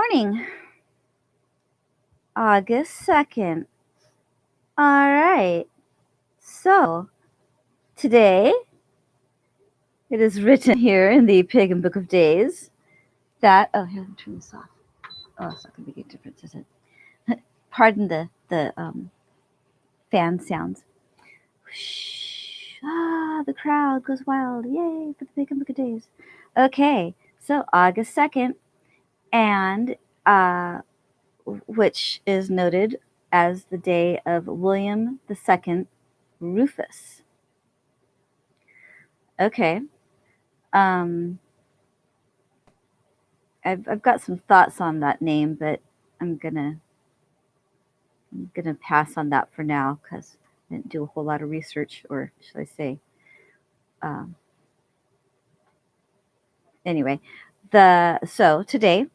morning, August 2nd. All right, so today it is written here in the Pagan Book of Days that, here, let me turn this off. Oh, it's not going to make a difference, is it? Pardon the fan sounds. Whoosh. The crowd goes wild. Yay for the Pagan Book of Days. Okay, so August 2nd, and which is noted as the day of William II Rufus. Okay. I've got some thoughts on that name, but I'm gonna pass on that for now because I didn't do a whole lot of research, or should I say, anyway. So today,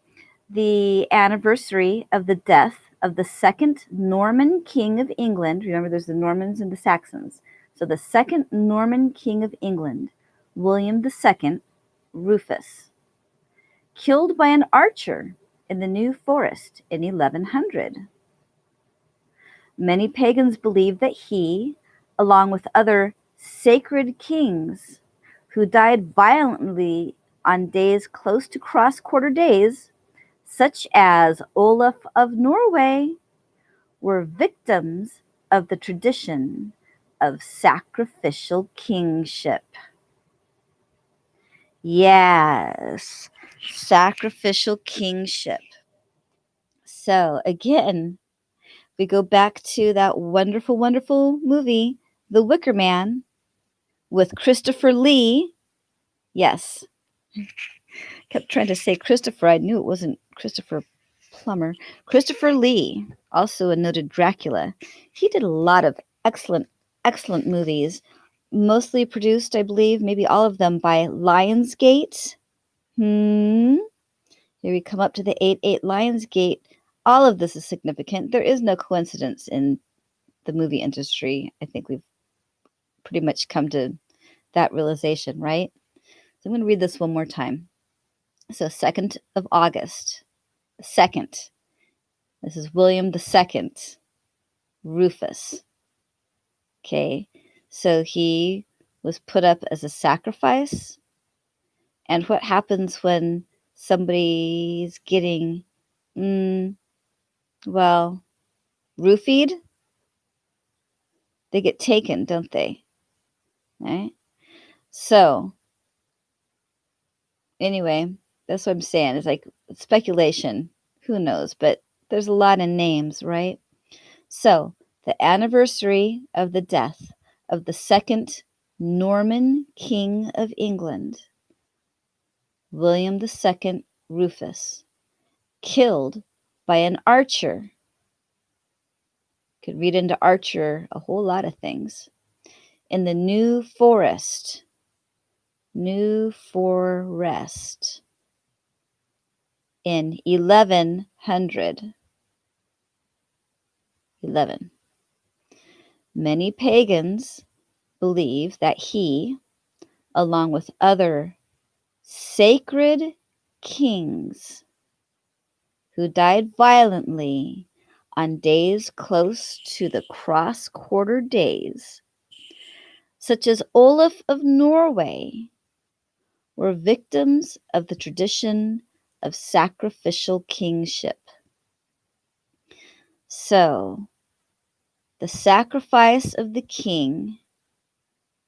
the anniversary of the death of the second Norman king of England. Remember, there's the Normans and the Saxons. So the second Norman king of England, William II Rufus, killed by an archer in the New Forest in 1100. Many pagans believe that he, along with other sacred kings who died violently on days close to cross-quarter days, such as Olaf of Norway, were victims of the tradition of sacrificial kingship. Yes, sacrificial kingship. So again, we go back to that wonderful, wonderful movie, The Wicker Man, with Christopher Lee. Yes. Kept trying to say Christopher. I knew it wasn't Christopher Plummer. Christopher Lee, also a noted Dracula. He did a lot of excellent, excellent movies, mostly produced, I believe, maybe all of them by Lionsgate. Here we come up to the 8-8 Lionsgate. All of this is significant. There is no coincidence in the movie industry. I think we've pretty much come to that realization, right? So I'm going to read this one more time. So 2nd of August, 2nd. This is William II Rufus. Okay, so he was put up as a sacrifice. And what happens when somebody's getting, roofied? They get taken, don't they? Right? So, anyway, that's what I'm saying. It's like speculation. Who knows? But there's a lot of names, right? So, the anniversary of the death of the second Norman King of England, William II Rufus, killed by an archer. Could read into archer a whole lot of things. In the New Forest. New Forest. In 1100. 11. Many pagans believe that he, along with other sacred kings who died violently on days close to the cross-quarter days, such as Olaf of Norway, were victims of the tradition of sacrificial kingship. So, the sacrifice of the king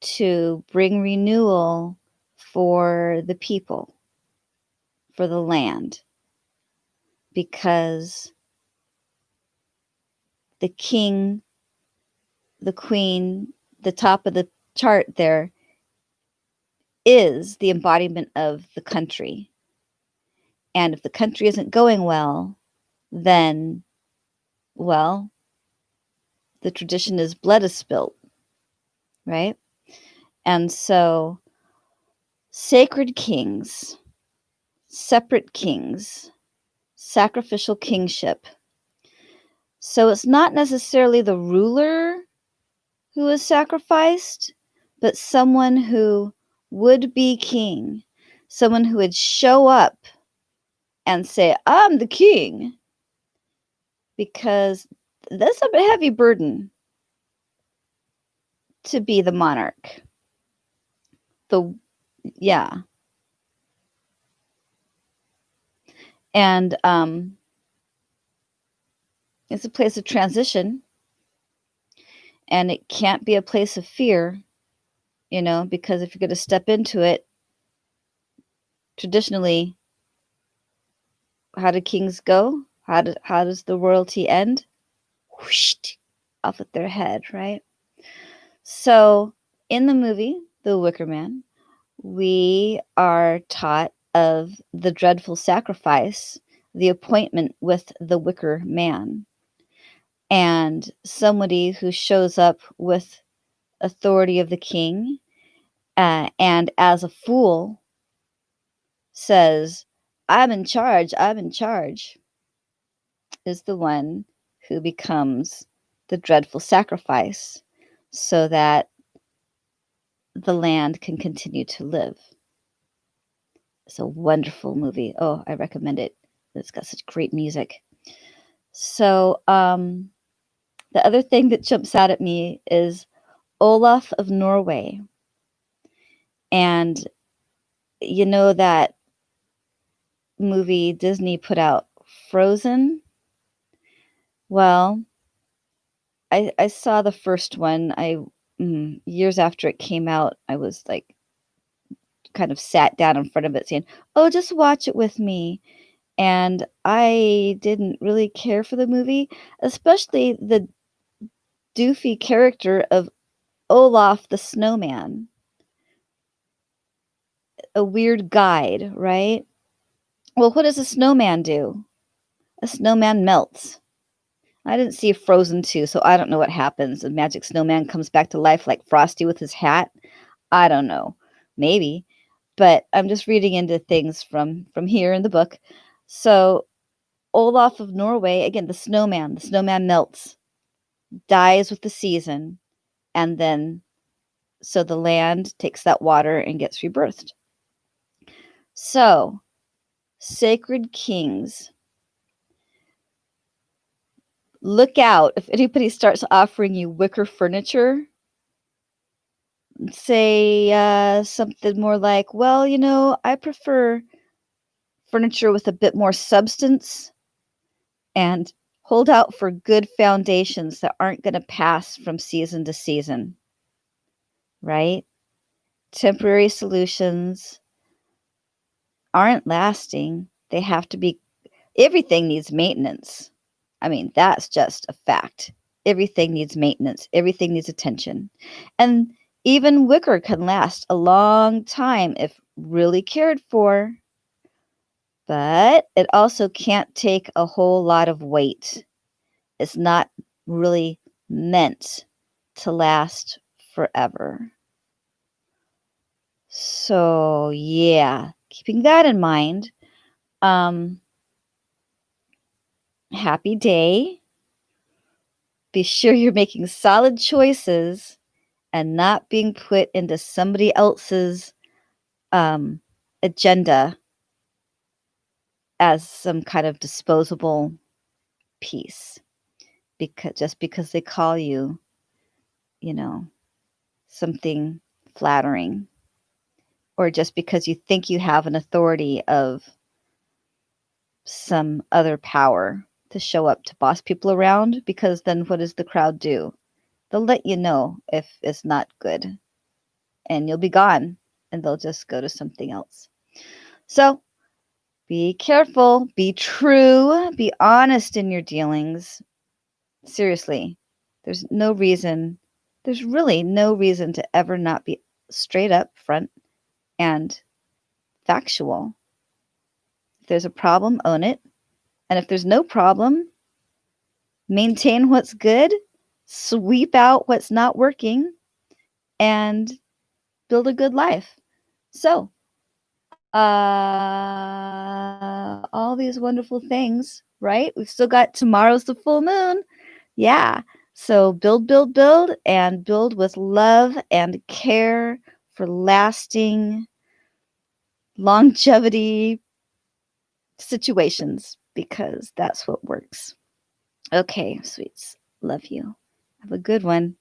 to bring renewal for the people, for the land, because the king, the queen, the top of the chart there is the embodiment of the country. And if the country isn't going well, then, well, the tradition is blood is spilt, right? And so sacred kings, separate kings, sacrificial kingship. So it's not necessarily the ruler who is sacrificed, but someone who would be king, someone who would show up and say, I'm the king, because that's a heavy burden to be the monarch. The Yeah. And it's a place of transition, and it can't be a place of fear, because if you're going to step into it, traditionally, how do kings go? How does the royalty end? Whoosh, off with their head, right? So in the movie The Wicker Man, we are taught of the dreadful sacrifice, the appointment with the Wicker Man, and somebody who shows up with authority of the king, and as a fool says, I'm in charge, I'm in charge, is the one who becomes the dreadful sacrifice so that the land can continue to live. It's a wonderful movie. Oh, I recommend it. It's got such great music. So, the other thing that jumps out at me is Olaf of Norway. And you know that movie Disney put out, Frozen? Well, I saw the first one. Years after it came out, I was like, kind of sat down in front of it saying, oh, just watch it with me. And I didn't really care for the movie, especially the doofy character of Olaf the snowman, a weird guide, right? Well, what does a snowman do? A snowman melts. I didn't see Frozen 2, so I don't know what happens. A magic snowman comes back to life like Frosty with his hat. I don't know. Maybe. But I'm just reading into things from here in the book. So Olaf of Norway, again, the snowman melts, dies with the season, and then so the land takes that water and gets rebirthed. So, sacred kings, look out if anybody starts offering you wicker furniture. Say something more like, well, I prefer furniture with a bit more substance, and hold out for good foundations that aren't going to pass from season to season, right? Temporary solutions aren't lasting. They have to be, everything needs maintenance. I mean, that's just a fact. Everything needs maintenance, everything needs attention. And even wicker can last a long time if really cared for. But it also can't take a whole lot of weight. It's not really meant to last forever. So, yeah, keeping that in mind, happy day. Be sure you're making solid choices and not being put into somebody else's agenda as some kind of disposable piece, because they call you, something flattering, or just because you think you have an authority of some other power to show up to boss people around, because then what does the crowd do? They'll let you know if it's not good, and you'll be gone, and they'll just go to something else. So be careful, be true, be honest in your dealings. Seriously, there's really no reason to ever not be straight up front and factual. If there's a problem, own it. And if there's no problem, maintain what's good, sweep out what's not working, and build a good life. So, all these wonderful things, right? We've still got tomorrow's the full moon. Yeah. So build, and build with love and care for lasting longevity, situations because that's what works. Okay, sweets. Love you. Have a good one.